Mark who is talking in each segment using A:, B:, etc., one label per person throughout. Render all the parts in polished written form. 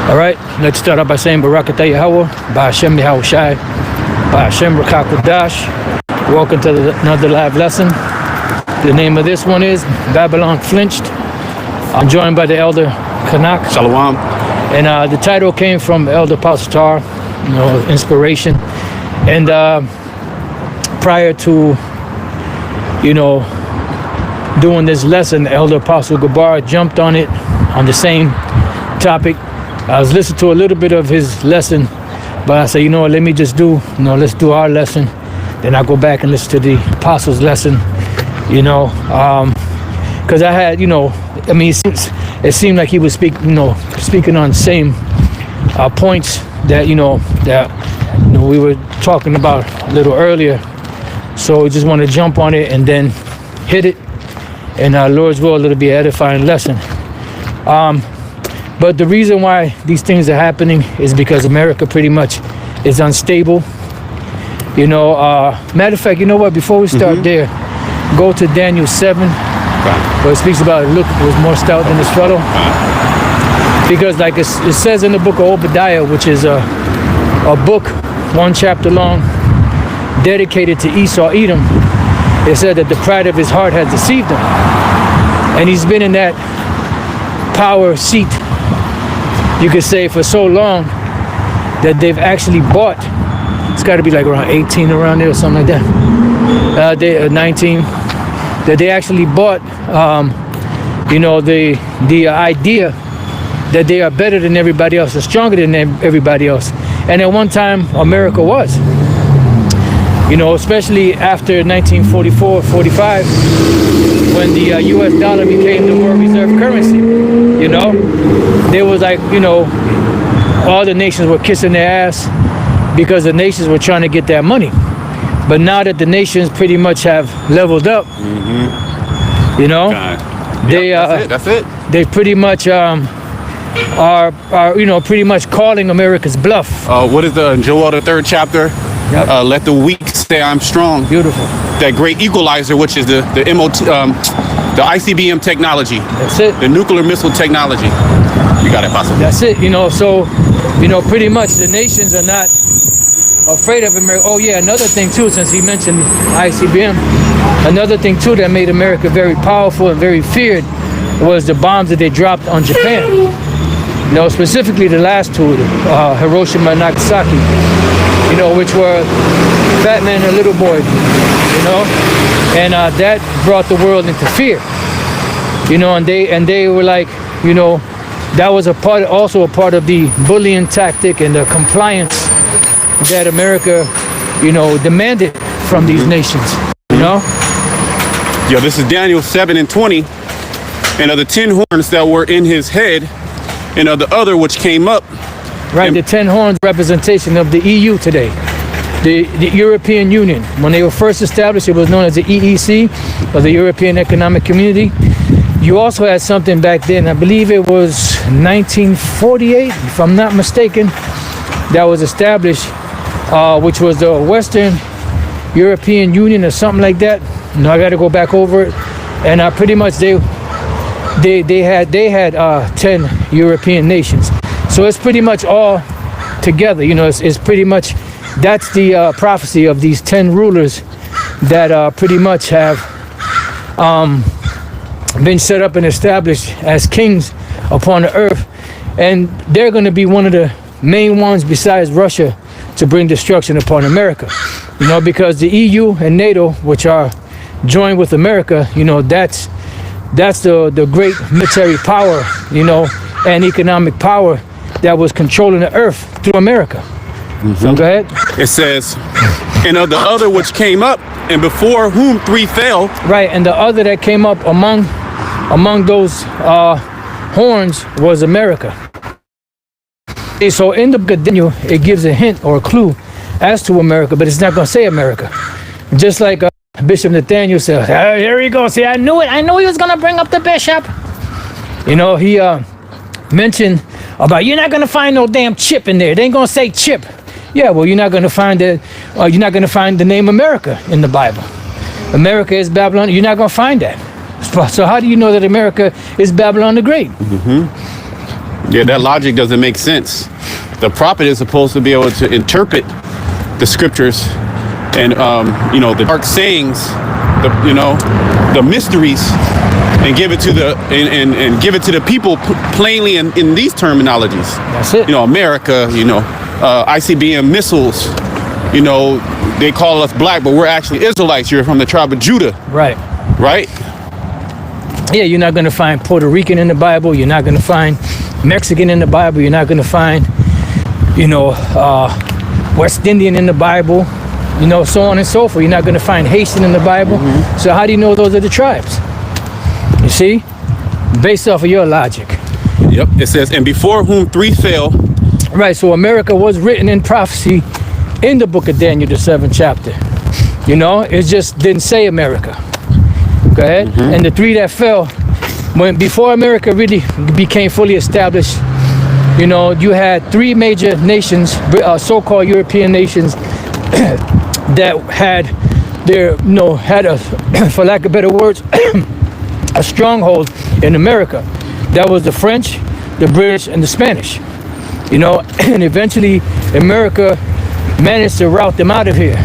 A: All right, let's start out by saying Barakatah Yahweh, Ba'ashem Yahweh Shai, Ba'ashem Rakakudash. Welcome to another live lesson. The name of this one is Babylon Flinched. I'm joined by the Elder Kanak.
B: Shalom.
A: And the title came from Elder Pastor, inspiration. And prior to, doing this lesson, Elder Apostle Gabar jumped on it on the same topic. I was listening to a little bit of his lesson, but I said, let me just let's do our lesson. Then I go back and listen to the Apostle's lesson, because I had, it seemed like he was speaking on the same points that, we were talking about a little earlier. So we just want to jump on it and then hit it. And Lord's will, it'll be an edifying lesson. But the reason why these things are happening is because America pretty much is unstable. Matter of fact, you know what? Before we start there, go to Daniel 7, where it speaks about Luke was more stout than his fellow. Because like it says in the book of Obadiah, which is a book, 1 chapter long, dedicated to Esau, Edom, it said that the pride of his heart has deceived him. And he's been in that power seat, you could say, for so long that they've actually bought, it's got to be like around 18 around there or something like that, 19, that they actually bought, the idea that they are better than everybody else, or stronger than everybody else. And at one time, America was. Especially after 1944-45, when the U.S. dollar became the world reserve currency. There was like, all the nations were kissing their ass because the nations were trying to get that money. But now that the nations pretty much have leveled up,
B: that's it.
A: They pretty much are pretty much calling America's bluff.
B: What is the Joel the 3rd chapter?
A: Yep.
B: Let the weak say I'm strong.
A: Beautiful.
B: That great equalizer, which is the ICBM technology.
A: That's it.
B: The nuclear missile technology. You got it, Pastor.
A: That's it. So pretty much the nations are not afraid of America. Oh yeah, another thing too, since he mentioned ICBM, another thing too that made America very powerful and very feared was the bombs that they dropped on Japan. Specifically the last two, Hiroshima and Nagasaki, which were Fat Man and Little Boy, and that brought the world into fear, and they were like, that was also a part of the bullying tactic and the compliance that America, demanded from these nations,
B: Yeah, this is Daniel 7:20, and of the 10 horns that were in his head, and of the other which came up.
A: Right, the 10 horns representation of the EU today. The European Union. When they were first established, it was known as the EEC, or the European Economic Community. You also had something back then, I believe it was 1948, if I'm not mistaken, that was established, which was the Western European Union or something like that. I got to go back over it. And pretty much they had 10 European nations. So it's pretty much all together. It's pretty much, that's the prophecy of these 10 rulers that pretty much have been set up and established as kings upon the earth. And they're going to be one of the main ones besides Russia to bring destruction upon America. Because the EU and NATO, which are joined with America, that's the great military power, and economic power that was controlling the earth through America. So go ahead.
B: It says, and of the other which came up, and before whom 3 fell.
A: Right, and the other that came up among those horns was America. So in the book of Daniel, it gives a hint or a clue as to America, but it's not going to say America. Just like Bishop Nathaniel said, here you go. See, I knew it. I knew he was going to bring up the bishop. He mentioned about, you're not going to find no damn chip in there. They ain't going to say chip. Yeah, well, you're not going to find it. You're not going to find the name America in the Bible. America is Babylon. You're not going to find that. So how do you know that America is Babylon the Great?
B: Yeah, that logic doesn't make sense. The prophet is supposed to be able to interpret the scriptures and the dark sayings, the mysteries, and give it to the people plainly in these terminologies.
A: That's it.
B: America, ICBM missiles, they call us black, but we're actually Israelites. You're from the tribe of Judah.
A: Right.
B: Right?
A: Yeah, you're not going to find Puerto Rican in the Bible. You're not going to find Mexican in the Bible. You're not going to find, West Indian in the Bible, so on and so forth. You're not going to find Haitian in the Bible. So how do you know those are the tribes? You see? Based off of your logic.
B: Yep. It says, and before whom three fell.
A: Right, so America was written in prophecy in the book of Daniel, the 7th chapter. It just didn't say America. Go ahead. And the three that fell, before America really became fully established, you had three major nations, so-called European nations, that had their, for lack of better words, a stronghold in America. That was the French, the British, and the Spanish. And eventually America managed to rout them out of here.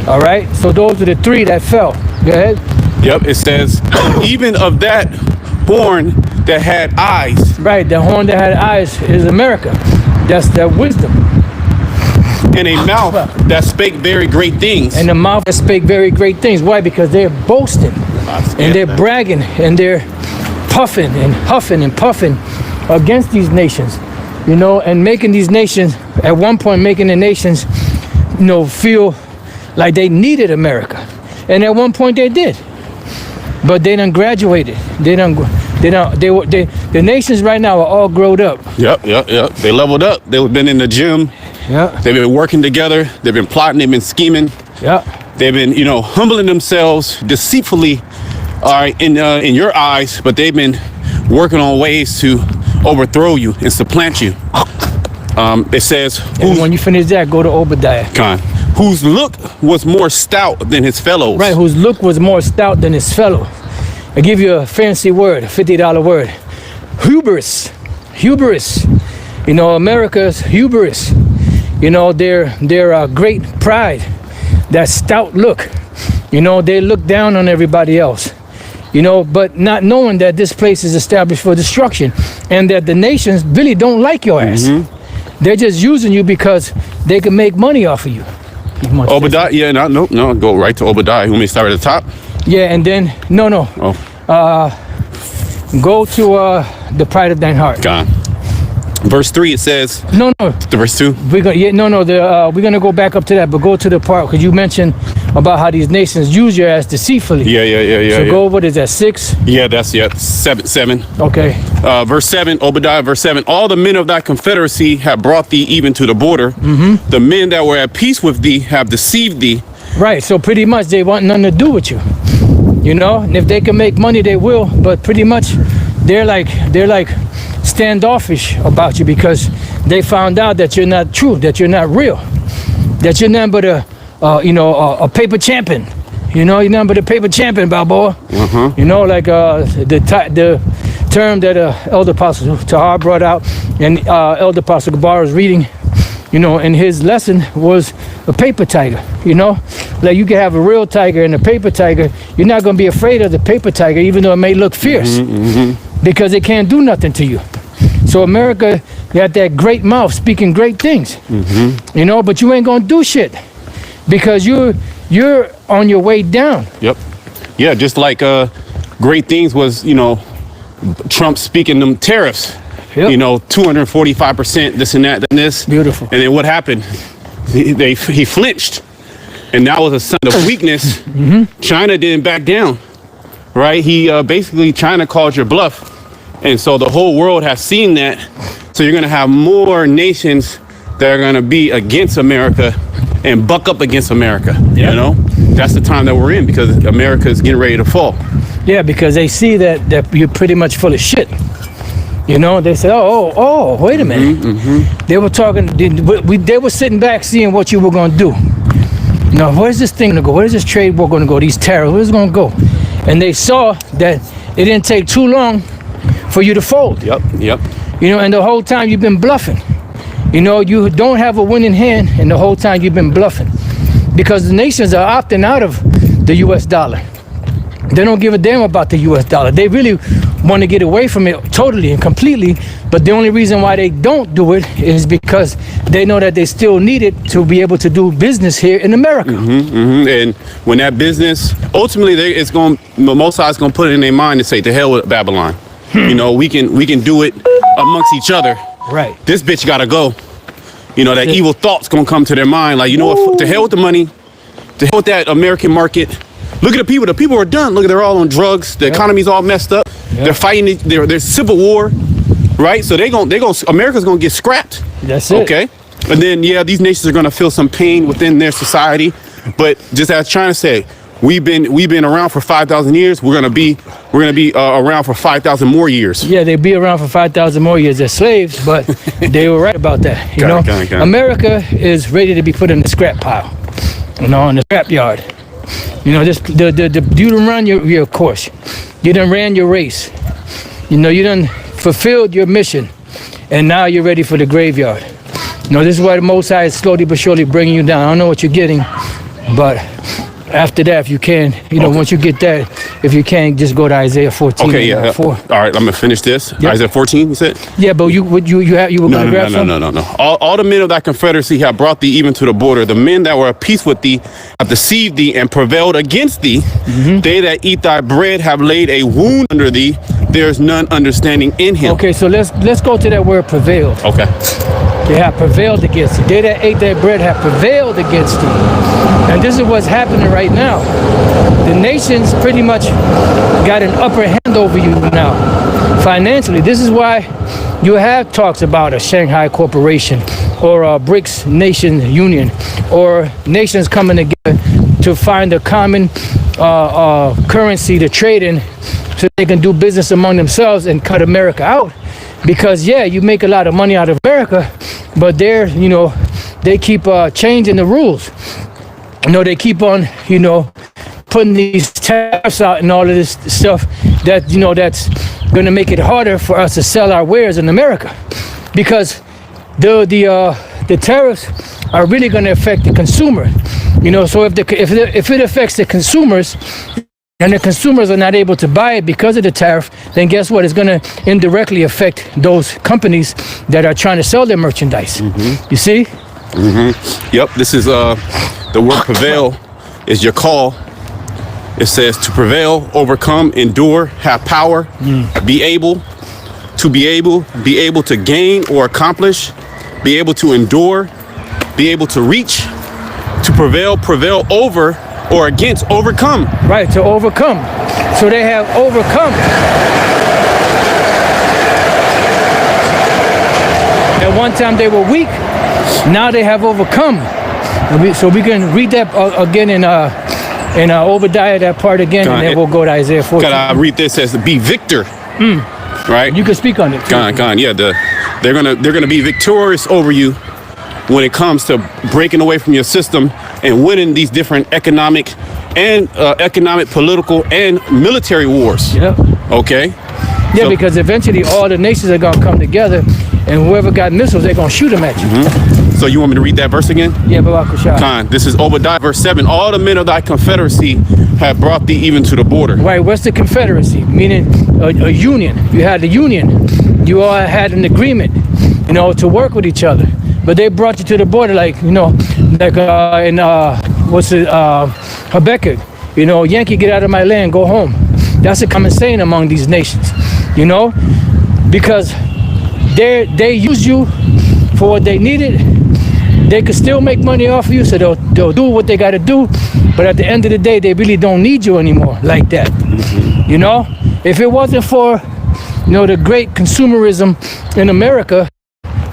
A: All right, so those are the three that fell. Go ahead.
B: Yep, it says, even of that horn that had eyes.
A: Right, the horn that had eyes is America. That's their wisdom.
B: And a mouth that spake very great things.
A: And the mouth that spake very great things. Why? Because they're boasting. And they're bragging. And they're puffing and huffing and puffing against these nations. And making these nations, at one point making the nations, feel like they needed America. And at one point they did. But they done graduated. The nations right now are all grown up.
B: Yep. They leveled up. They've been in the gym.
A: Yeah.
B: They've been working together. They've been plotting. They've been scheming.
A: Yeah.
B: They've been, humbling themselves deceitfully, all right, in your eyes. But they've been working on ways to overthrow you and supplant you. It says,
A: and when you finish that, go to Obadiah.
B: Whose look was more stout than his fellows.
A: Right, whose look was more stout than his fellow. I give you a fancy word, a $50 word. Hubris. America's hubris. Their great pride. That stout look. They look down on everybody else. But not knowing that this place is established for destruction. And that the nations really don't like your ass. They're just using you because they can make money off of you.
B: Obadiah, no, go right to Obadiah. You want me to start at the top?
A: Yeah, and then, no. Go to the pride of thine heart.
B: Verse 3, it says.
A: No.
B: The verse 2?
A: We're going to go back up to that, but go to the part, because you mentioned about how these nations use your ass deceitfully.
B: Yeah.
A: So go, what is that, 6?
B: Yeah, that's, 7.
A: Okay.
B: Verse 7, Obadiah, verse 7. All the men of thy confederacy have brought thee even to the border. The men that were at peace with thee have deceived thee.
A: Right, so pretty much they want nothing to do with you. And if they can make money, they will. But pretty much they're like standoffish about you because they found out that you're not true, that you're not real, that you're nothing but a paper champion. You're nothing but a paper champion, Balboa. The term that Elder Apostle Tahar brought out and Elder Apostle Gabar was reading, in his lesson was a paper tiger. Like you can have a real tiger and a paper tiger. You're not going to be afraid of the paper tiger, even though it may look fierce, because it can't do nothing to you. So America got that great mouth speaking great things, but you ain't going to do shit because you're on your way down. Yep.
B: Yeah, just like great things was, Trump speaking them tariffs. Yep. 245%, this and that, and this.
A: Beautiful.
B: And then what happened? He flinched. And that was a sign of weakness. China didn't back down, right? Basically, China called your bluff. And so the whole world has seen that. So you're going to have more nations that are going to be against America and buck up against America. Yep. That's the time that we're in because America is getting ready to fall.
A: Yeah, because they see that you're pretty much full of shit. They said, oh, wait a minute. They were talking, they were sitting back seeing what you were going to do. Where's this thing going to go? Where's this trade war going to go? These tariffs, where's it going to go? And they saw that it didn't take too long for you to fold.
B: Yep.
A: You know, and the whole time you've been bluffing. You know, you don't have a winning hand, and the whole time you've been bluffing. Because the nations are opting out of the US dollar. They don't give a damn about the US dollar. They really want to get away from it totally and completely, but the only reason why they don't do it is because they know that they still need it to be able to do business here in America.
B: And when that business, ultimately, it's going, most sides going to put it in their mind to say, to hell with Babylon. You know, we can do it amongst each other.
A: Right.
B: This bitch got to go. You know, that evil thought's going to come to their mind. Like, you know what, to hell with the money, to hell with that American market. Look at the people. The people are done. Look, they're all on drugs. The economy's all messed up. They're fighting. There's civil war, right? So America's gonna get scrapped.
A: That's it.
B: Okay. And then these nations are gonna feel some pain within their society. But just as China said, we've been around for 5,000 years. We're gonna be around for 5,000 more years.
A: Yeah, they'll be around for 5,000 more years as slaves, but they were right about that. You know, America is ready to be put in the scrap pile. You know, in the scrap yard. You know, this you done run your course. You done ran your race. You know, you done fulfilled your mission, and now you're ready for the graveyard. You know, this is why the Most High is slowly but surely bringing you down. I don't know what you're getting, but after that, if you can, you know, once you get that, if you can, just go to Isaiah 14.
B: Okay,
A: 4.
B: All right, I'm gonna finish this.
A: Yep.
B: Isaiah 14, you said?
A: Yeah, but you were gonna grab something?
B: No. All the men of thy confederacy have brought thee even to the border. The men that were at peace with thee have deceived thee and prevailed against thee. They that eat thy bread have laid a wound under thee. There is none understanding in him.
A: Okay, so let's go to that word prevailed.
B: Okay.
A: They have prevailed against thee. They that ate their bread have prevailed against thee. And this is what's happening right now. The nations pretty much got an upper hand over you now, financially. This is why you have talks about a Shanghai Corporation or a BRICS Nation Union or nations coming together to find a common currency to trade in so they can do business among themselves and cut America out. Because you make a lot of money out of America, but they keep changing the rules. You know, they keep on, putting these tariffs out and all of this stuff that, that's going to make it harder for us to sell our wares in America. Because the tariffs are really going to affect the consumer. So if it affects the consumers, and the consumers are not able to buy it because of the tariff, then guess what? It's going to indirectly affect those companies that are trying to sell their merchandise. You see?
B: Yep, this is the word prevail is your call. It says to prevail, overcome, endure, have power, be able to gain or accomplish, be able to endure, be able to reach, to prevail over or against, overcome.
A: Right, to overcome. So they have overcome. At one time they were weak, now they have overcome. So we can read that again in Obadiah, that part again, and then we'll go to Isaiah 14.
B: Can I read this as be victor? Right?
A: You can speak on it.
B: Yeah, they're gonna be victorious over you when it comes to breaking away from your system and winning these different economic, political, and military wars.
A: Yep.
B: Okay?
A: Yeah,
B: So-
A: because eventually all the nations are going to come together, and whoever got missiles, they're going to shoot them at you.
B: So you want me to read that verse again?
A: Yeah, Babakusha.
B: Khan, this is Obadiah, verse 7. All the men of thy confederacy have brought thee even to the border.
A: Right, what's the confederacy? Meaning a union. You had the union. You all had an agreement, to work with each other. But they brought you to the border Habakkuk. Yankee, get out of my land, go home. That's a common saying among these nations, because they use you for what they needed. They could still make money off of you, so they'll do what they got to do. But at the end of the day, they really don't need you anymore like that. If it wasn't for, the great consumerism in America,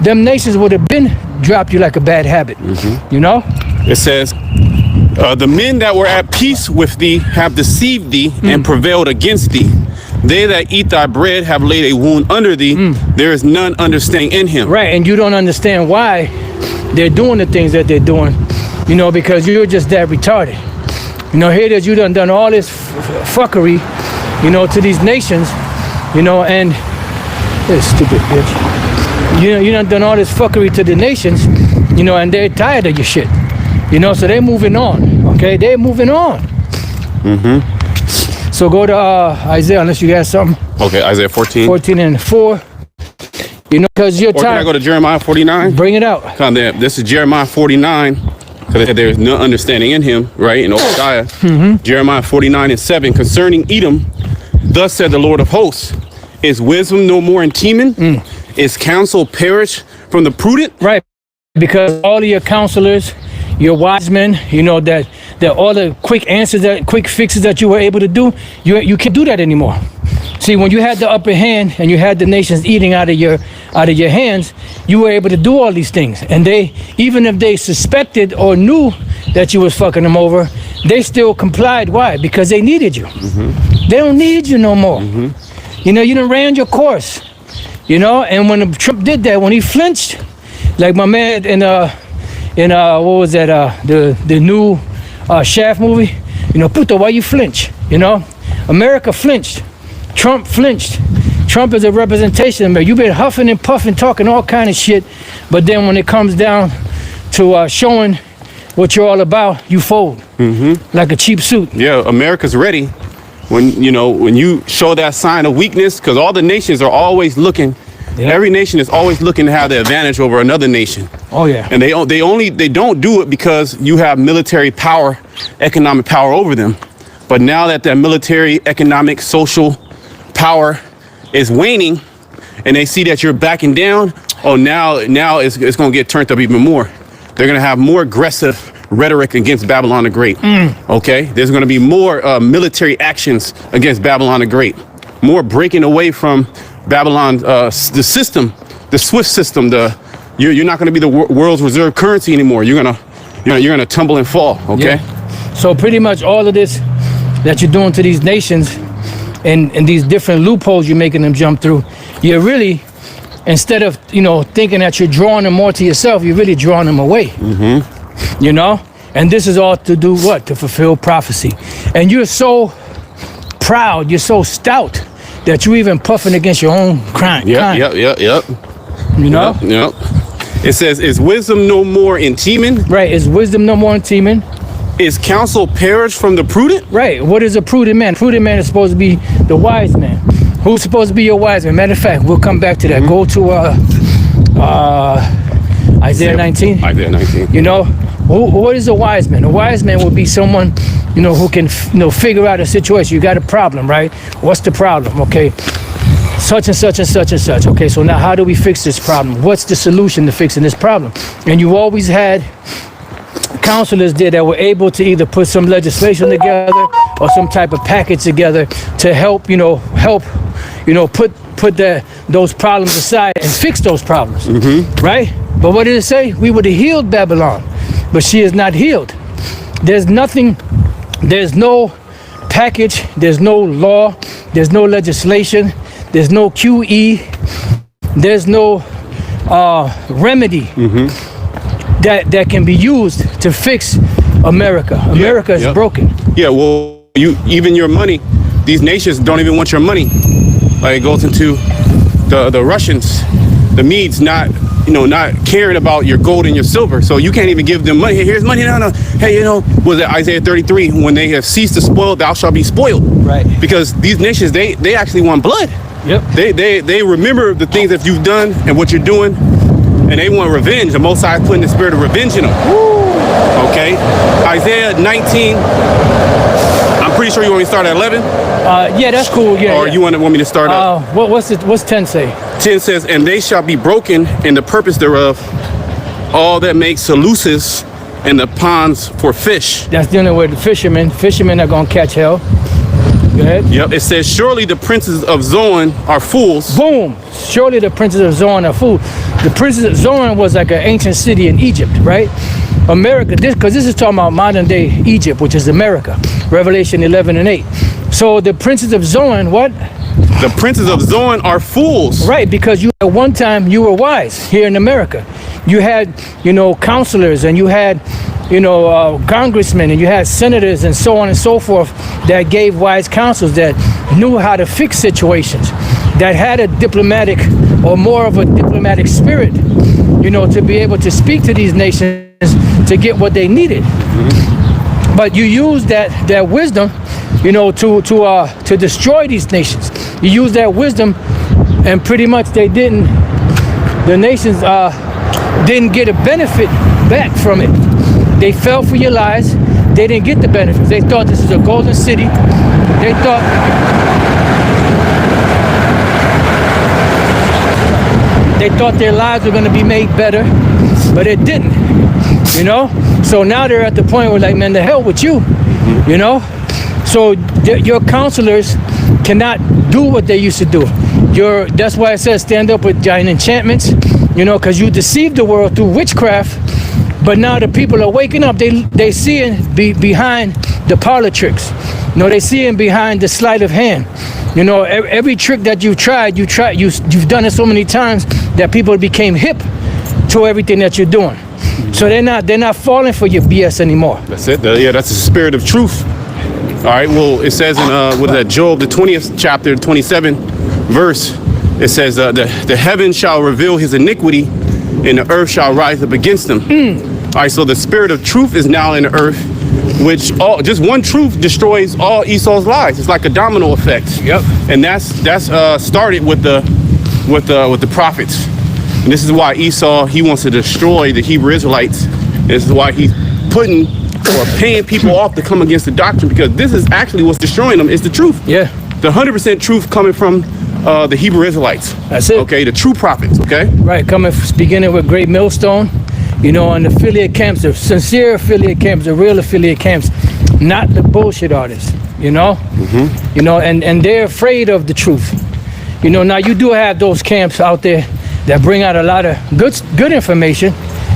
A: them nations would have been dropped you like a bad habit.
B: It says, the men that were at peace with thee have deceived thee and prevailed against thee. They that eat thy bread have laid a wound under thee. There is none understanding in him.
A: Right, and you don't understand why they're doing the things that they're doing, because you're just that retarded. Here it is, you done all this fuckery, to these nations, and this stupid bitch. You done done all this fuckery to the nations, and they're tired of your shit. So they're moving on. Okay, they're moving on. So go to Isaiah, unless you got something.
B: Okay, Isaiah 14.
A: 14 and 4. Because you're
B: Or can I
A: tired.
B: go to Jeremiah 49?
A: Bring it out.
B: This is Jeremiah 49. Because there's no understanding in him, right? In Obadiah. Jeremiah 49 and 7. Concerning Edom, thus said the Lord of hosts, is wisdom no more in Teman? Is counsel perished from the prudent?
A: Right. Because all of your counselors, your wise men, that all the quick answers, quick fixes that you were able to do, you can't do that anymore. See, when you had the upper hand and you had the nations eating out of your hands, you were able to do all these things. And even if they suspected or knew that you was fucking them over, they still complied. Why? Because they needed you. They don't need you no more. You done ran your course. And when Trump did that, when he flinched, like my man in what was that? The new Shaft movie. Puto, why you flinch? America flinched. Trump flinched. Trump is a representation of America. You've been huffing and puffing, talking all kind of shit, but then when it comes down to showing what you're all about, you fold like a cheap suit.
B: Yeah, America's ready. When you show that sign of weakness, because all the nations are always looking. Yeah. Every nation is always looking to have the advantage over another nation.
A: Oh yeah.
B: And they don't do it because you have military power, economic power over them. But now that military, economic, social power is waning, and they see that you're backing down, now it's going to get turned up even more. They're going to have more aggressive rhetoric against Babylon the Great. Okay, there's going to be more military actions against Babylon the Great. More breaking away from Babylon, the system, the SWIFT system. You're not going to be the world's reserve currency anymore. You're gonna tumble and fall. Okay.
A: Yeah. So pretty much all of this that you're doing to these nations and these different loopholes you're making them jump through, you're really, instead of thinking that you're drawing them more to yourself, you're really drawing them away. And this is all to do what? To fulfill prophecy. And you're so proud, you're so stout that you're even puffing against your own crime.
B: Yep.
A: Yep.
B: It says, is wisdom no more in Teman?
A: Right. Is wisdom no more in Teman?
B: Is counsel perished from the prudent?
A: Right. What is a prudent man? Prudent man is supposed to be the wise man. Who's supposed to be your wise man? Matter of fact, we'll come back to that. Go to Isaiah 19.
B: Isaiah 19.
A: What is a wise man? A wise man would be someone, who can, figure out a situation. You got a problem, right? What's the problem? Okay. Such and such and such and such. Okay, so now how do we fix this problem? What's the solution to fixing this problem? And you always had counselors there that were able to either put some legislation together or some type of package together to help put those problems aside and fix those problems, right? But what did it say? We would have healed Babylon, but she is not healed. There's nothing, there's no package, there's no law, there's no legislation, there's no QE, there's no remedy that can be used to fix America. America is broken.
B: Yeah, well, even your money, these nations don't even want your money. Like it goes into the Russians, the Medes not caring about your gold and your silver. So you can't even give them money. Hey, here's money. No. Hey, was it Isaiah 33? When they have ceased to spoil, thou shalt be spoiled. Right. Because these nations, they actually want blood. Yep. They remember the things that you've done and what you're doing, and they want revenge. The Most High is putting the spirit of revenge in them. Woo. Okay. Isaiah 19. I'm pretty sure you want me to start at 11.
A: Yeah, that's cool. Yeah.
B: Or you want me to start up?
A: What's 10 say?
B: 10 says, and they shall be broken in the purpose thereof, all that make sluices and the ponds for fish.
A: That's dealing with the fishermen. Fishermen are gonna catch hell. Go ahead.
B: Yep. It says, surely the princes of Zoan are fools.
A: Boom. Surely the princes of Zoan are fools. The princes of Zoan was like an ancient city in Egypt, right? America, because this is talking about modern day Egypt, which is America. Revelation 11 and 8. So the princes of Zoan, what?
B: The princes of Zoan are fools.
A: Right, because at one time you were wise here in America. You had, counselors, and you had, congressmen, and you had senators and so on and so forth that gave wise counsels that knew how to fix situations. that had a diplomatic or more of a diplomatic spirit, you know, to be able to speak to these nations to get what they needed. But you use that wisdom, you know, to destroy these nations. You use that wisdom, and pretty much the nations didn't get a benefit back from it. They fell for your lies. They didn't get the benefits. They thought this is a golden city. They thought their lives were going to be made better, but it didn't, you know? So now they're at the point where, like, man, the hell with you, you know? So your counselors cannot do what they used to do. That's why it says stand up with giant enchantments, you know, because you deceived the world through witchcraft. But now the people are waking up. They seeing behind the parlor tricks. You know, they seeing behind the sleight of hand. You know, every trick that you've done it so many times that people became hip to everything that you're doing. So they're not falling for your BS anymore.
B: That's it. That's the spirit of truth. All right. Well, it says in what is that, Job, the 20th chapter, 27 verse. It says the heavens shall reveal his iniquity, and the earth shall rise up against him. All right. So the spirit of truth is now in the earth, which just one truth destroys all Esau's lies. It's like a domino effect.
A: Yep.
B: And that's started with the prophets. And this is why Esau, he wants to destroy the Hebrew Israelites. This is why he's putting or paying people off to come against the doctrine, because this is actually what's destroying them, is the truth.
A: Yeah.
B: The 100% truth coming from the Hebrew Israelites.
A: That's it.
B: Okay, the true prophets, okay?
A: Right, beginning with Great Millstone, you know, and the affiliate camps, the sincere affiliate camps, the real affiliate camps, not the bullshit artists, you know? You know, and they're afraid of the truth. You know, now you do have those camps out there that bring out a lot of good information,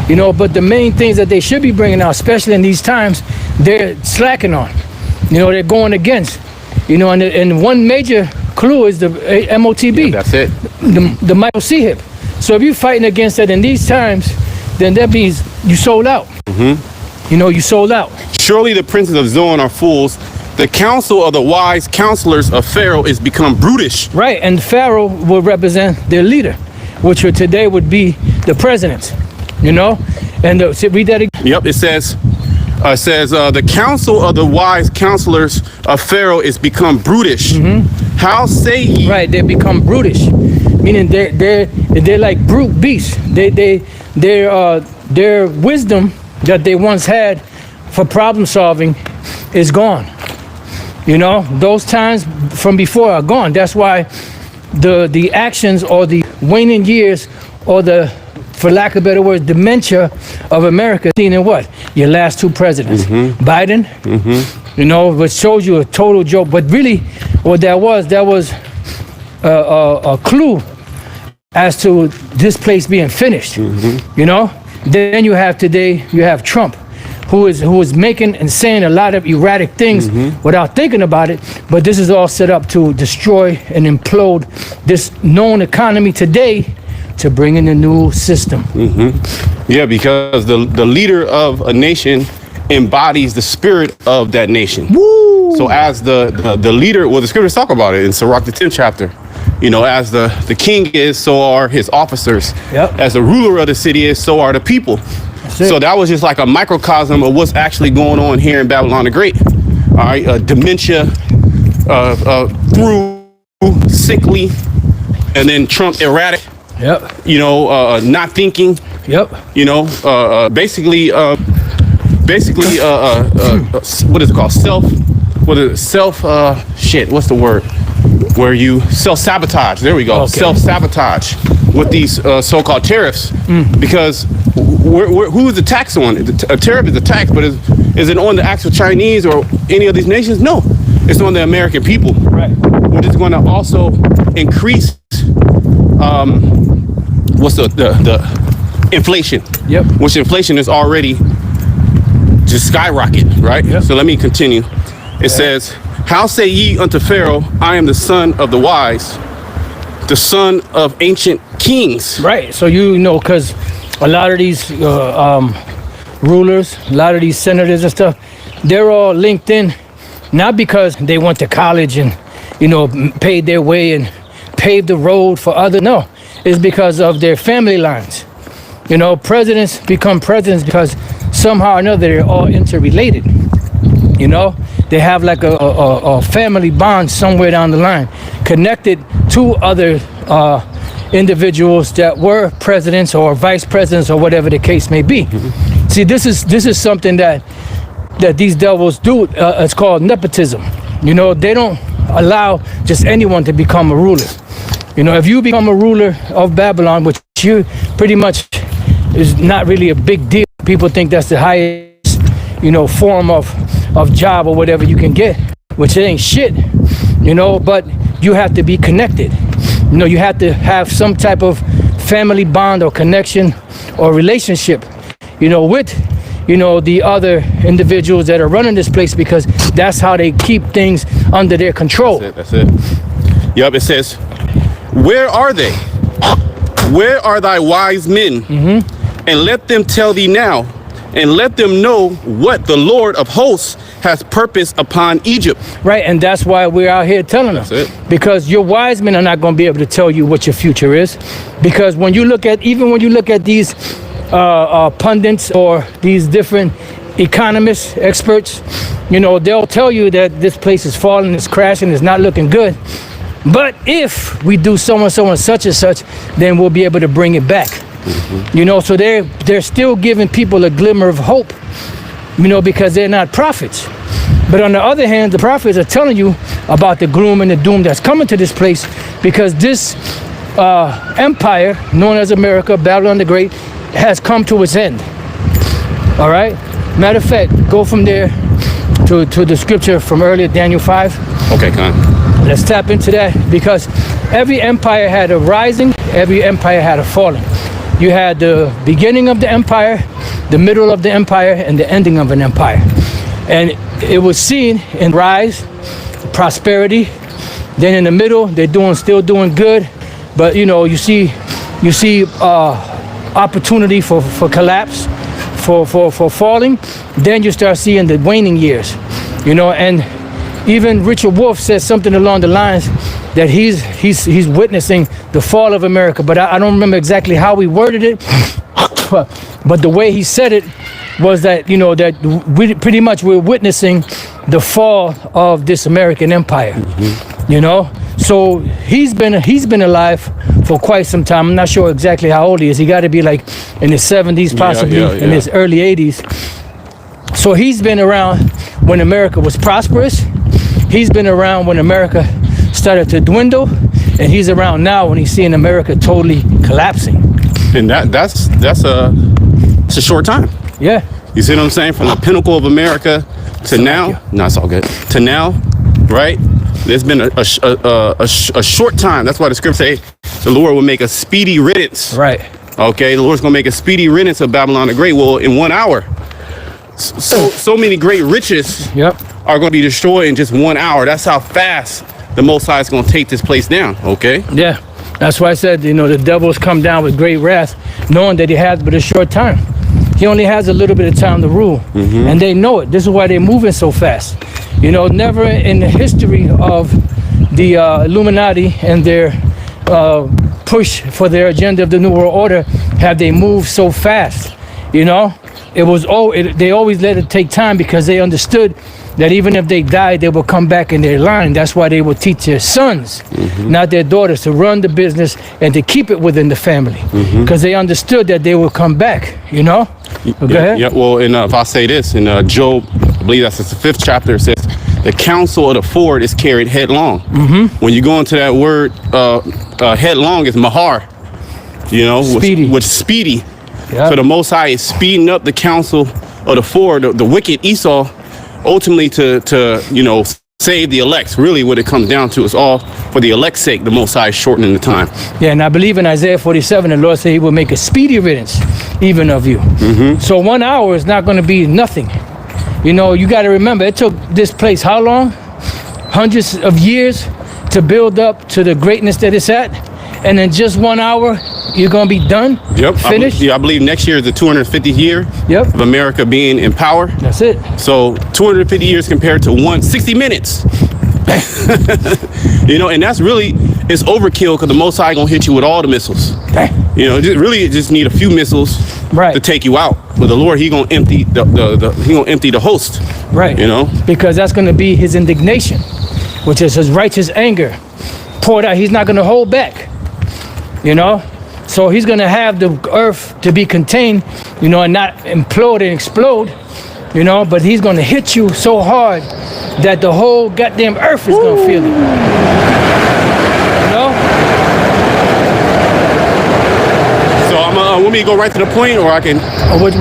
A: you know, but the main things that they should be bringing out, especially in these times, they're slacking on. You know, they're going against, you know, and one major clue is the MOTB.
B: Yeah, that's it.
A: The Michael C. hip. So if you're fighting against it in these times, then that means you sold out. You know, you sold out.
B: Surely the princes of Zoan are fools. The counsel of the wise counselors of Pharaoh is become brutish.
A: Right, and Pharaoh will represent their leader, which today would be the president, you know? And read that again.
B: Yep, it says, the counsel of the wise counselors of Pharaoh is become brutish. How say ye?
A: Right, they become brutish, meaning they're like brute beasts. Their wisdom that they once had for problem solving is gone. You know, those times from before are gone. That's why the actions or the waning years or the, for lack of better words, dementia of America seen in what? Your last two presidents. Biden, you know, which shows you a total joke. But really, what that was a clue as to this place being finished. You know? Then you have Trump, who is making and saying a lot of erratic things without thinking about it. But this is all set up to destroy and implode this known economy today to bring in a new system.
B: Yeah, because the leader of a nation embodies the spirit of that nation.
A: Woo!
B: So as the leader, well, the scriptures talk about it in Sirach, the 10th chapter. You know, as the king is, so are his officers.
A: Yep.
B: As the ruler of the city is, so are the people. So that was just like a microcosm of what's actually going on here in Babylon the Great. All right, dementia, through sickly, and then Trump erratic.
A: Yep.
B: You know, not thinking.
A: Yep.
B: You know, basically, what is it called? What's the word? Where you self-sabotage. There we go.
A: Okay.
B: Self-sabotage with these so-called tariffs. Because who is the tax on? A tariff is a tax, but is it on the actual Chinese or any of these nations? No, it's on the American people.
A: Right.
B: Which is going to also increase what's the inflation.
A: Yep.
B: Which inflation is already just skyrocket, right?
A: Yep.
B: So let me continue. It says, how say ye unto Pharaoh, I am the son of the wise, the son of ancient kings.
A: Right. So you know, because a lot of these rulers, a lot of these senators and stuff, they're all linked in, not because they went to college and, you know, paid their way and paved the road for other. No, it's because of their family lines. You know, presidents become presidents because somehow or another they're all interrelated. You know, they have like a family bond somewhere down the line, connected to other individuals that were presidents or vice presidents or whatever the case may be. See, this is something that these devils do. It's called nepotism. You know, they don't allow just anyone to become a ruler. You know, if you become a ruler of Babylon, which you pretty much is not really a big deal. People think that's the highest, you know, form of job or whatever you can get, which it ain't shit, you know, but you have to be connected. You know, you have to have some type of family bond or connection or relationship, you know, with, you know, the other individuals that are running this place, because that's how they keep things under their control.
B: That's it. Yep, it says, where are they? Where are thy wise men? And let them tell thee now, and let them know what the Lord of hosts has purposed upon Egypt.
A: Right, and that's why we're out here telling them.
B: That's it.
A: Because your wise men are not going to be able to tell you what your future is. Because when you look at, even when you look at these pundits or these different economists, experts, you know, they'll tell you that this place is falling, it's crashing, it's not looking good. But if we do so and so and such, then we'll be able to bring it back. You know, so they're still giving people a glimmer of hope, you know, because they're not prophets. But on the other hand, the prophets are telling you about the gloom and the doom that's coming to this place, because this empire known as America, Babylon the Great, has come to its end. All right. Matter of fact, go from there to the scripture from earlier, Daniel 5.
B: Okay, come on.
A: Let's tap into that, because every empire had a rising, every empire had a falling. You had the beginning of the empire, the middle of the empire, and the ending of an empire. And it was seen in rise, prosperity. Then in the middle, they're still doing good, but you know, you see opportunity for collapse, for falling. Then you start seeing the waning years, you know. And even Richard Wolff says something along the lines that he's witnessing the fall of America, but I don't remember exactly how he worded it. But the way he said it was that, you know, that we're witnessing the fall of this American empire. You know, so he's been alive for quite some time. I'm not sure exactly how old he is. He got to be like in his 70s, possibly in his early 80s. So he's been around when America was prosperous. He's been around when America started to dwindle, and he's around now when he's seeing America totally collapsing.
B: And that's it's a short time.
A: Yeah.
B: You see what I'm saying? From the pinnacle of America to now. No, it's all good. To now, right? There's been a short time. That's why the scripture say the Lord will make a speedy riddance.
A: Right.
B: Okay, the Lord's gonna make a speedy riddance of Babylon the Great. Well, in 1 hour, so many great riches are gonna be destroyed in just 1 hour. That's how fast the Most High is gonna take this place down. Okay.
A: Yeah. That's why I said, you know, the devil's come down with great wrath, knowing that he has but a short time. He only has a little bit of time to rule, and they know it. This is why they're moving so fast. You know, never in the history of the Illuminati and their push for their agenda of the New World Order have they moved so fast. You know, they always let it take time, because they understood that even if they died, they will come back in their line. That's why they will teach their sons, not their daughters, to run the business and to keep it within the family, because they understood that they will come back, you know? Go ahead.
B: Yeah, well, if I say this, in Job, I believe that's the 5th chapter, it says, the counsel of the forward is carried headlong. When you go into that word, headlong is mahar, you know,
A: Speedy.
B: which speedy.
A: Yep.
B: So the Most High is speeding up the counsel of the forward, the wicked Esau, ultimately to you know, save the elect. Really what it comes down to is all for the elect's sake. The Most High is shortening the time.
A: Yeah, and I believe in Isaiah 47, the Lord said he will make a speedy riddance even of you. So 1 hour is not going to be nothing. You know, you got to remember, it took this place how long? Hundreds of years to build up to the greatness that it's at. And in just 1 hour, you're going to be done? Finished?
B: I believe next year is the 250th year of America being in power.
A: That's it.
B: So 250 years compared to 60 minutes. You know, and that's really, it's overkill because the Most High gonna hit you with all the missiles. You know, just need a few missiles to take you out. But the Lord, he gonna empty the host.
A: Right.
B: You know,
A: because that's gonna be his indignation, which is his righteous anger poured out. He's not gonna hold back. You know, so he's gonna have the earth to be contained, you know, and not implode and explode. You know, but he's gonna hit you so hard that the whole goddamn earth is gonna feel it. You know?
B: So I'm want me to go right to the point, or I can
A: what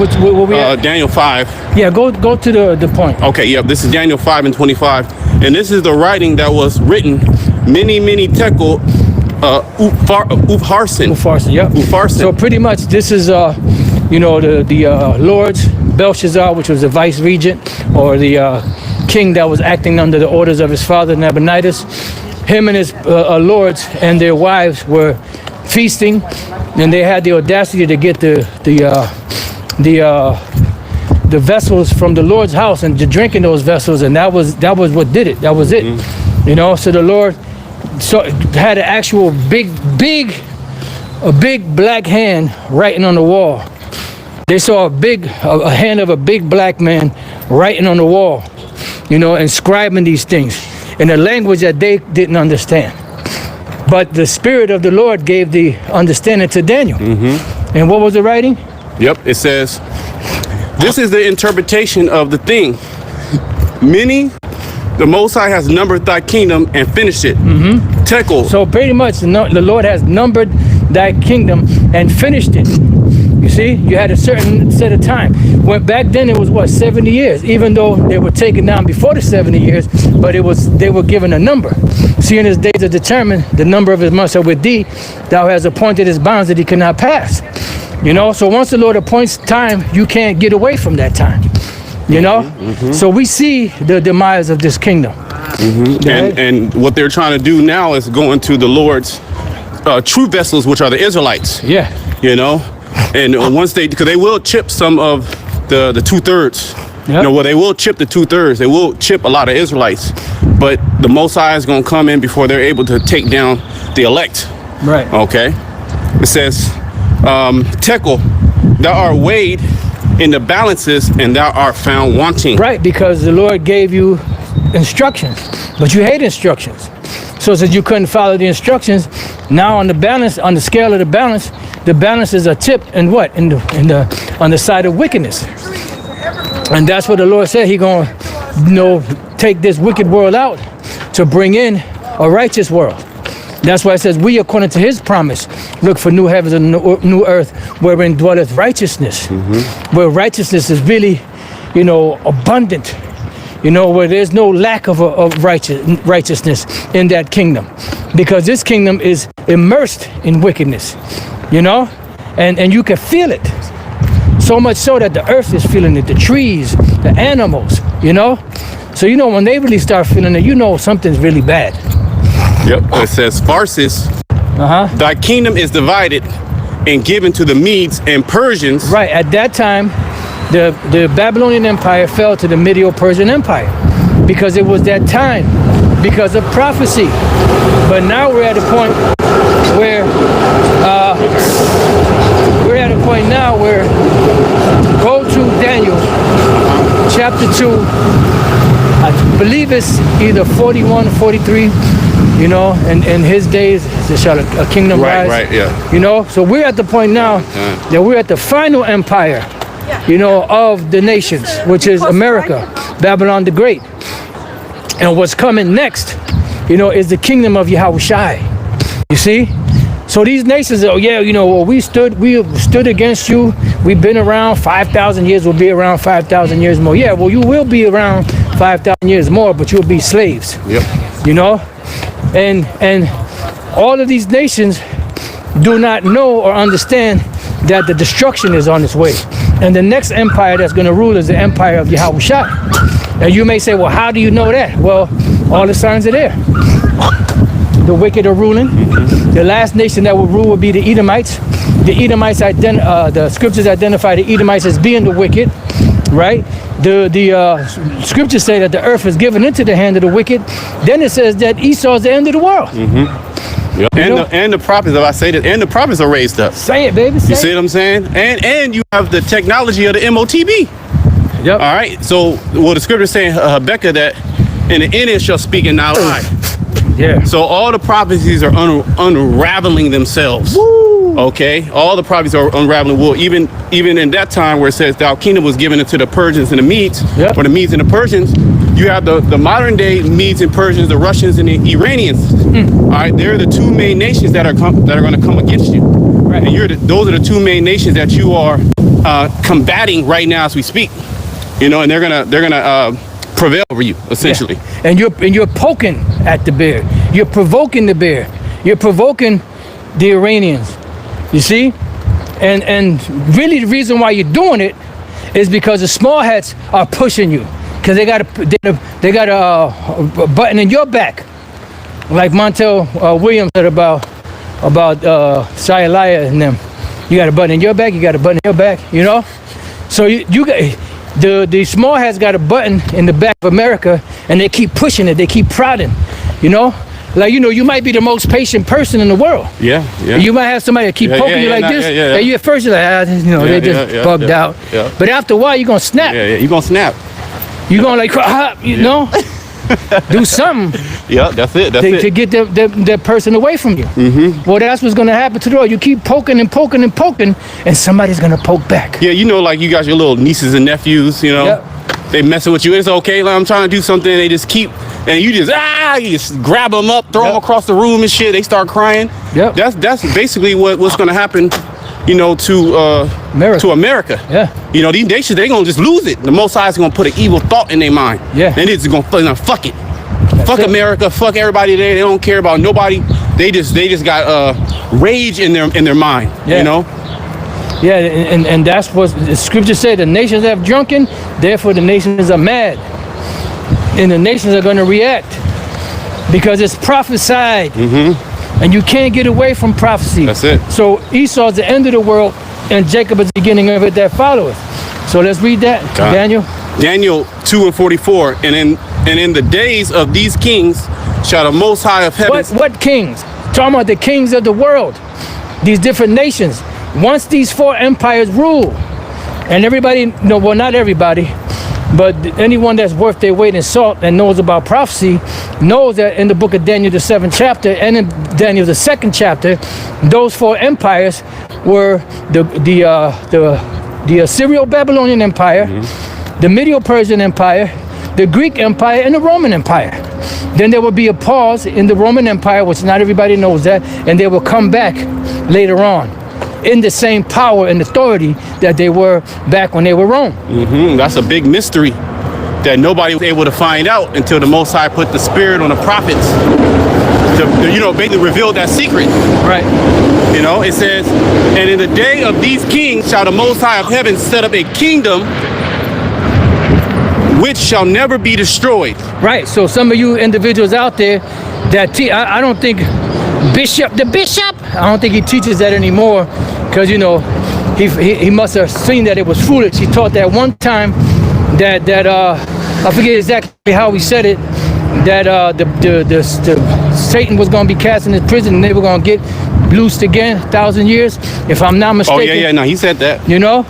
A: we at?
B: Daniel 5.
A: Yeah, go to the point.
B: Okay, yep, this is Daniel 5 and 25. And this is the writing that was written many tekel Upharsin.
A: Upharsin, yep.
B: Upharsin.
A: So pretty much this is you know, the Lord's Belshazzar, which was the vice regent, or the king that was acting under the orders of his father Nabonidus. Him and his lords and their wives were feasting, and they had the audacity to get the vessels from the Lord's house and to drink in those vessels, and that was what did it. That was it. You know, so the Lord had an actual big black hand writing on the wall. They saw a hand of a big black man writing on the wall, you know, inscribing these things in a language that they didn't understand. But the Spirit of the Lord gave the understanding to Daniel. And what was the writing?
B: Yep, it says, this is the interpretation of the thing. The Most High has numbered thy kingdom and finished it. Tekel.
A: So pretty much the Lord has numbered thy kingdom and finished it. You see, you had a certain set of time. When back then it was what, 70 years, even though they were taken down before the 70 years, but they were given a number. Seeing his days are determined, the number of his months are with thee, thou hast appointed his bounds that he cannot pass. You know, so once the Lord appoints time, you can't get away from that time. You know? So we see the demise of this kingdom.
B: And what they're trying to do now is go into the Lord's true vessels, which are the Israelites.
A: Yeah.
B: You know? And once because they will chip some of the 2/3.
A: Yep.
B: You know, well, they will chip the 2/3. They will chip a lot of Israelites. But the Most High is going to come in before they're able to take down the elect.
A: Right.
B: Okay. It says, Tekel, thou art weighed in the balances, and thou art found wanting.
A: Right, because the Lord gave you instructions, but you hate instructions. So since you couldn't follow the instructions, now on the balance, on the scale of the balances are tipped in what? On the side of wickedness. And that's what the Lord said. He gonna, you know, take this wicked world out to bring in a righteous world. That's why it says, we, according to his promise, look for new heavens and new earth wherein dwelleth righteousness. Where righteousness is really, you know, abundant. You know, where there's no lack of righteousness in that kingdom. Because this kingdom is immersed in wickedness, you know? And you can feel it. So much so that the earth is feeling it, the trees, the animals, you know? So, you know, when they really start feeling it, you know something's really bad.
B: Yep, it says, Pharsis, thy kingdom is divided and given to the Medes and Persians.
A: Right, at that time, the Babylonian Empire fell to the Medo-Persian Empire because it was that time, because of prophecy. But now we're at a point where, go to Daniel chapter 2, I believe it's either 41 or 43, you know, and in his days there shall a kingdom rise.
B: Right, yeah.
A: You know, so we're at the point now that we're at the final empire, you know, of the nations, which is America, Babylon the Great. And what's coming next, you know, is the kingdom of Yahushai. You see? So these nations, oh yeah, you know, well, we stood against you. We've been around 5,000 years. We'll be around 5,000 years more. Yeah, well, you will be around 5,000 years more, but you'll be slaves. Yep. You know, and all of these nations do not know or understand that the destruction is on its way. And the next empire that's going to rule is the empire of Yahushua. And you may say, well, how do you know that? Well, all the signs are there. The wicked are ruling. The last nation that will rule will be the Edomites. The Edomites, the scriptures identify the Edomites as being the wicked. right? The scriptures say that the earth is given into the hand of the wicked. Then it says that Esau is the end of the world.
B: Yep. And the prophets, if I say that, and the prophets are raised up.
A: Say it, baby. Say
B: You see what I'm saying? And you have the technology of the MOTB.
A: Yep.
B: All right. So, the scripture is saying, Habakkuk, that in the end it shall speak and not lie.
A: Yeah.
B: So all the prophecies are unraveling themselves.
A: Woo.
B: Okay, all the prophecies are unraveling. Well, even in that time where it says thou kingdom was given unto the Persians and the Medes,
A: Yep.
B: or the Medes and the Persians, you have the modern day Medes and Persians, the Russians and the Iranians. All right, they're the two main nations that are going to come against you.
A: Right.
B: And those are the two main nations that you are combating right now as we speak. You know, and they're gonna prevail over you essentially.
A: Yeah. And you're poking at the bear. You're provoking the bear. You're provoking the Iranians. You see? And really the reason why you're doing it is because the small hats are pushing you, because they got a button in your back, like Montel Williams said about Shia and them. You got a button in your back. You got a button in your back. You know. So you got the small hats got a button in the back of America, and they keep pushing it. They keep prodding. You know. Like, you know, you might be the most patient person in the world.
B: Yeah.
A: You might have somebody that keep poking you like this. And you at first you're like, they just bugged out.
B: Yeah.
A: But after a while, you're going to snap.
B: Yeah, you're going to snap.
A: You're going to like, you know, do something.
B: Yeah, that's it.
A: To get that person away from you. Mm-hmm. Well, that's what's going to happen to the world. You keep poking and poking and poking, and somebody's going to poke back.
B: Yeah, you know, like you got your little nieces and nephews, you know. Yep. They messing with you. It's okay. Like, I'm trying to do something. They just keep, and you just grab them up, throw them across the room and shit. They start crying.
A: Yep.
B: That's basically what's going to happen, you know, to America.
A: Yeah.
B: You know, these nations, they going to just lose it. The Most High is going to put an evil thought in their mind.
A: Yeah.
B: And it's going to fuck it.
A: That's
B: fuck
A: it.
B: America. Fuck everybody there. They don't care about nobody. They just got rage in their mind.
A: Yeah.
B: You know.
A: Yeah, and that's what the scripture said. The nations have drunken, therefore the nations are mad. And the nations are going to react because it's prophesied. Mm-hmm. And you can't get away from prophecy.
B: That's it.
A: So Esau is the end of the world, and Jacob is the beginning of it that followeth. So let's read that, Daniel.
B: Daniel 2:44. And in the days of these kings shall the Most High of heaven.
A: What kings? Talking about the kings of the world, these different nations. Once these four empires rule, and everybody, no, well, not everybody, but anyone that's worth their weight in salt and knows about prophecy knows that in the book of Daniel, the 7th chapter, and in Daniel, the 2nd chapter, those four empires were the Assyrio-Babylonian Empire, the Medo-Persian Empire, the Greek Empire, and the Roman Empire. Then there will be a pause in the Roman Empire, which not everybody knows that, and they will come back later on in the same power and authority that they were back when they were Rome.
B: Mm-hmm. That's a big mystery that nobody was able to find out until the Most High put the spirit on the prophets to, you know, basically reveal that secret.
A: Right.
B: You know, it says, and in the day of these kings shall the Most High of heaven set up a kingdom which shall never be destroyed.
A: Right. So some of you individuals out there that I don't think the bishop, I don't think he teaches that anymore, because, you know, he must have seen that it was foolish. He taught that one time that I forget exactly how he said it, that the Satan was going to be cast in his prison and they were going to get loosed again 1,000 years, if I'm not mistaken.
B: Oh yeah, no, he said that.
A: You know,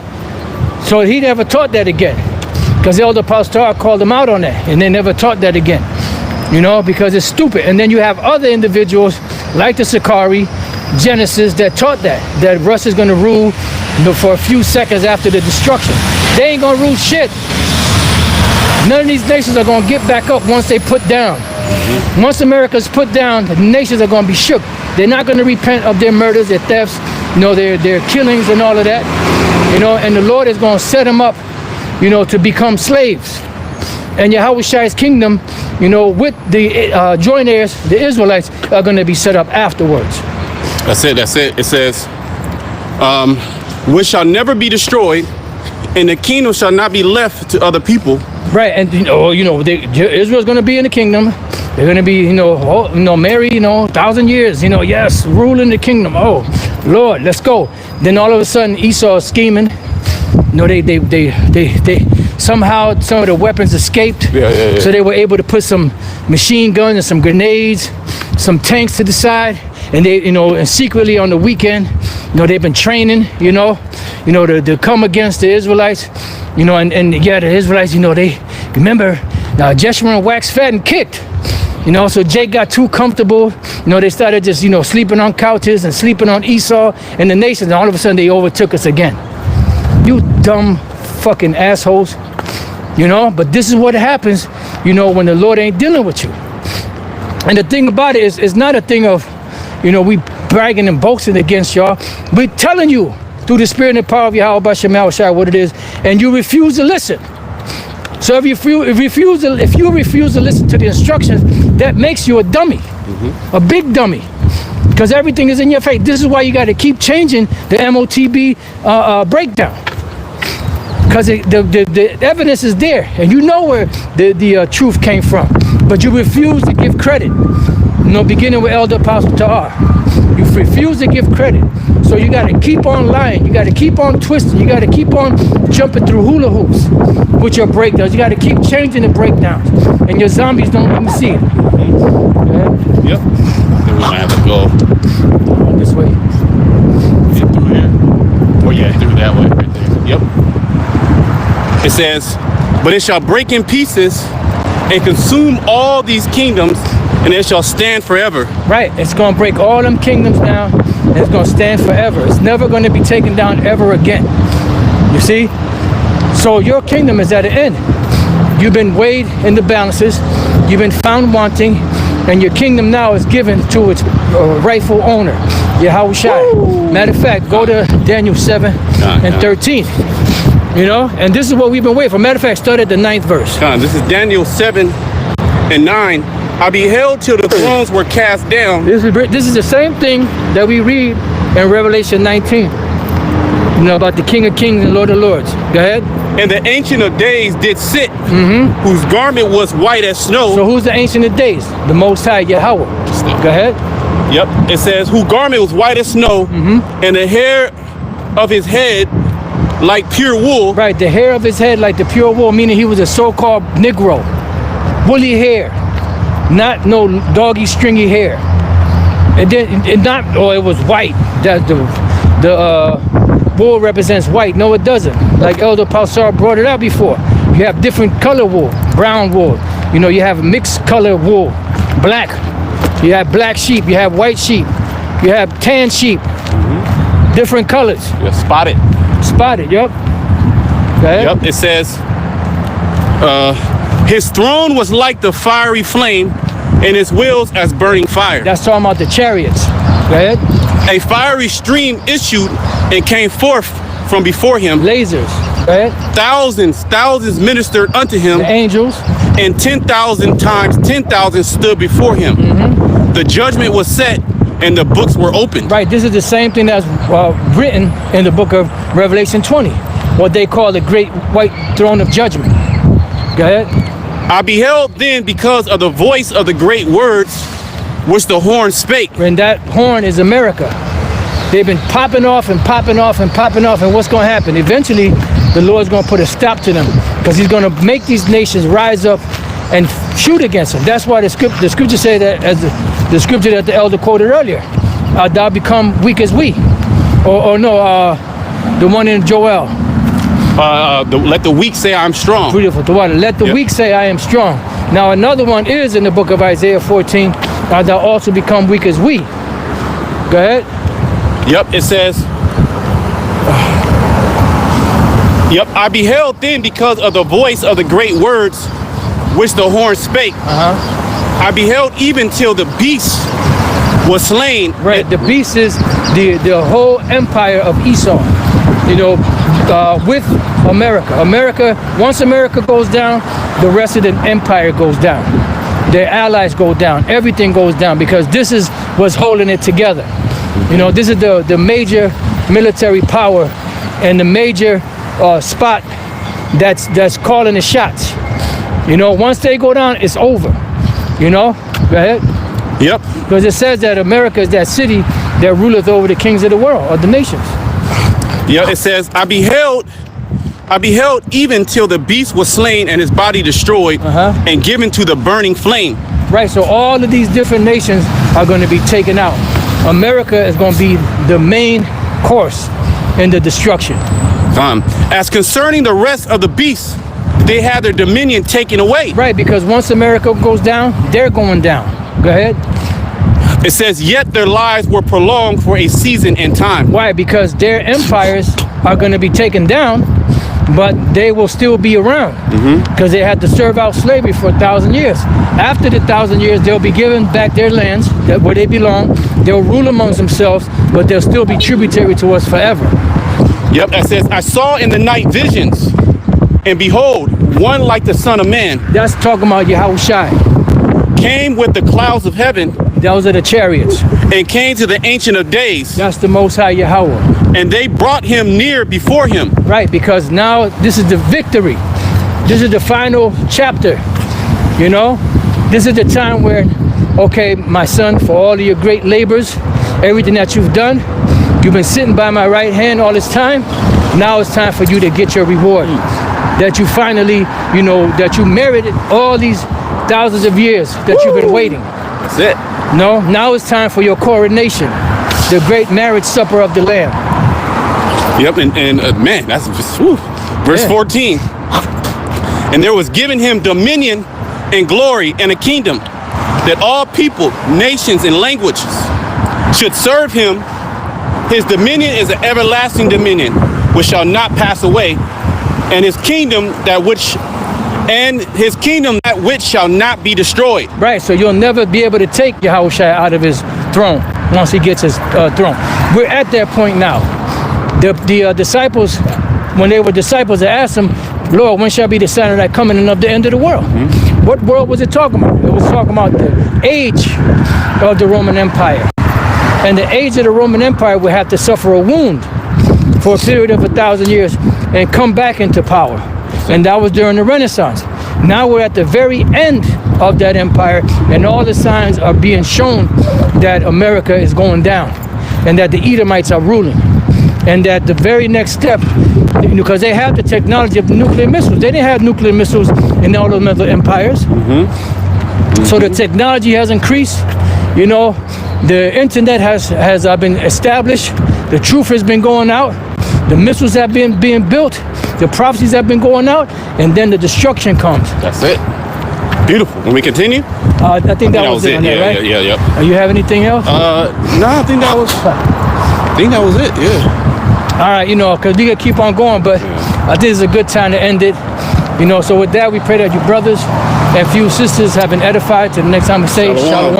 A: so he never taught that again, because Elder Pastor called him out on that, and they never taught that again. You know, because it's stupid. And then you have other individuals like the Sakari, Genesis, that taught that Russia's going to rule, you know, for a few seconds after the destruction. They ain't going to rule shit. None of these nations are going to get back up once they put down. Mm-hmm. Once America's put down, the nations are going to be shook. They're not going to repent of their murders, their thefts, you know, their killings and all of that. You know, and the Lord is going to set them up, you know, to become slaves. And Yahweh's kingdom, you know, with the joint heirs, the Israelites, are going to be set up afterwards.
B: That's it. It says, which shall never be destroyed, and the kingdom shall not be left to other people.
A: Right, and Israel's going to be in the kingdom. They're going to be, Mary, 1,000 years, yes, ruling the kingdom. Oh, Lord, let's go. Then all of a sudden, Esau is scheming. They somehow some of the weapons escaped.
B: Yeah.
A: So they were able to put some machine guns and some grenades, some tanks to the side, and they, and secretly on the weekend, they've been training, to come against the Israelites, and the Israelites, they remember now Jeshurun waxed fat and kicked. So Jake got too comfortable. They started just, sleeping on couches and sleeping on Esau and the nations. And all of a sudden they overtook us again. You dumb fucking assholes. But this is what happens, when the Lord ain't dealing with you. And the thing about it is, it's not a thing of, we bragging and boasting against y'all. We're telling you through the spirit and the power of Yahweh Shema Shai what it is, and you refuse to listen. So if you refuse to listen to the instructions, that makes you a dummy, a big dummy, because everything is in your face. This is why you got to keep changing the MOTB breakdown, because the evidence is there, and you know where the truth came from, but you refuse to give credit. Beginning with Elder Apostle Ta'ar, you refuse to give credit. So you got to keep on lying. You got to keep on twisting. You got to keep on jumping through hula hoops with your breakdowns. You got to keep changing the breakdowns, and your zombies don't even see it. Yeah?
B: Yep. Then we might have to go
A: this way.
B: Through here. Or yeah, through that way right there. Yep. It says, but it shall break in pieces and consume all these kingdoms, and it shall stand forever.
A: Right. It's going to break all them kingdoms down, and it's going to stand forever. It's never going to be taken down ever again. You see? So your kingdom is at an end. You've been weighed in the balances. You've been found wanting, and your kingdom now is given to its rightful owner, Yahweh Shai. Matter of fact, go to Daniel 7 and 13. And this is what we've been waiting for. Matter of fact, start at the 9th verse.
B: This is Daniel 7 and 9. I beheld till the thrones were cast down.
A: This is the same thing that we read in Revelation 19. About the King of Kings and Lord of Lords. Go ahead.
B: And the Ancient of Days did sit, whose garment was white as snow.
A: So who's the Ancient of Days? The Most High Yahweh. Go ahead.
B: Yep. It says, whose garment was white as snow, and the hair of his head like pure wool.
A: Right, the hair of his head like the pure wool, meaning he was a so-called Negro. Woolly hair. Not no doggy stringy hair. It was white. That the wool represents white. No, it doesn't. Like Elder Pausar brought it out before. You have different color wool, brown wool. You have mixed color wool, black. You have black sheep. You have white sheep. You have tan sheep. Different colors.
B: Yeah, spotted.
A: Spotted. Yep. Go ahead.
B: Yep. It says, his throne was like the fiery flame, and his wheels as burning fire.
A: That's talking about the chariots. Go ahead.
B: A fiery stream issued and came forth from before him.
A: Lasers. Go ahead.
B: Thousands ministered unto him.
A: The angels.
B: And 10,000 times 10,000 stood before him. The judgment was set, and the books were opened.
A: Right. This is the same thing that's written in the book of Revelation 20, what they call the great white throne of judgment. Go ahead.
B: I beheld then because of the voice of the great words which the horn spake.
A: And that horn is America. They've been popping off and popping off and popping off, and what's going to happen? Eventually, the Lord's going to put a stop to them, because he's going to make these nations rise up and shoot against them. That's why the scripture say that, as the scripture that the elder quoted earlier, thou become weak as we. The one in Joel.
B: Let the weak say I'm strong.
A: Beautiful. The one. Let the weak say I am strong. Now another one is in the book of Isaiah 14. Thou also become weak as we. Go ahead.
B: Yep. It says. Yep. I beheld then because of the voice of the great words which the horn spake. I beheld even till the beast was slain.
A: Right. The beast is the whole empire of Esau. With America. Once America goes down, the rest of the empire goes down. Their allies go down. Everything goes down, because this is what's holding it together. This is the major military power and the major spot that's calling the shots. Once they go down, it's over. Go ahead.
B: Yep.
A: Because it says that America is that city that ruleth over the kings of the world, or the nations.
B: Yeah, it says, I beheld I beheld even till the beast was slain and his body destroyed and given to the burning flame.
A: Right, so all of these different nations are going to be taken out. America is going to be the main course in the destruction.
B: As concerning the rest of the beasts, they had their dominion taken away.
A: Right, because once America goes down, they're going down. Go ahead.
B: It says, yet their lives were prolonged for a season and time.
A: Why? Because their empires are going to be taken down, but they will still be around because they had to serve out slavery for 1,000 years. After the 1,000 years, they'll be given back their lands where they belong. They'll rule amongst themselves, but they'll still be tributary to us forever.
B: Yep, that says, I saw in the night visions, and behold, one like the Son of Man.
A: That's talking about Yahushua.
B: Came with the clouds of heaven.
A: Those are the chariots.
B: And came to the Ancient of Days.
A: That's the Most High Yahweh.
B: And they brought him near before him.
A: Right, because now this is the victory. This is the final chapter. You know, this is the time where, okay, my son, for all of your great labors, everything that you've done, you've been sitting by my right hand all this time. Now it's time for you to get your reward. That you finally, you know, that you merited all these thousands of years that you've been waiting.
B: That's it.
A: No, now it's time for your coronation, the great marriage supper of the Lamb.
B: Yep, and man, that's just, whew. Verse 14. And there was given him dominion and glory and a kingdom, that all people, nations, and languages should serve him. His dominion is an everlasting dominion, which shall not pass away, and his kingdom that which shall not be destroyed.
A: Right, so you'll never be able to take Yahushua out of his throne once he gets his throne. We're at that point now. The disciples, when they were disciples, they asked him, Lord, when shall be the sign of thy coming and of the end of the world? What world was it talking about? It was talking about the age of the Roman Empire. And the age of the Roman Empire would have to suffer a wound for a period of 1,000 years and come back into power. And that was during the Renaissance. Now we're at the very end of that empire, and all the signs are being shown that America is going down and that the Edomites are ruling. And that the very next step, because they have the technology of the nuclear missiles. They didn't have nuclear missiles in all those other empires. So the technology has increased. You know, the internet has been established. The truth has been going out. The missiles have been being built. The prophecies have been going out. And then the destruction comes.
B: That's it. Beautiful. When we continue?
A: I think that was it on there, right?
B: Yeah.
A: You have anything else?
B: No, I think that was it, yeah.
A: All right, you know, because we could keep on going, but I think it's a good time to end it. You know, so with that, we pray that you brothers and few sisters have been edified. Till the next time we say Shalom.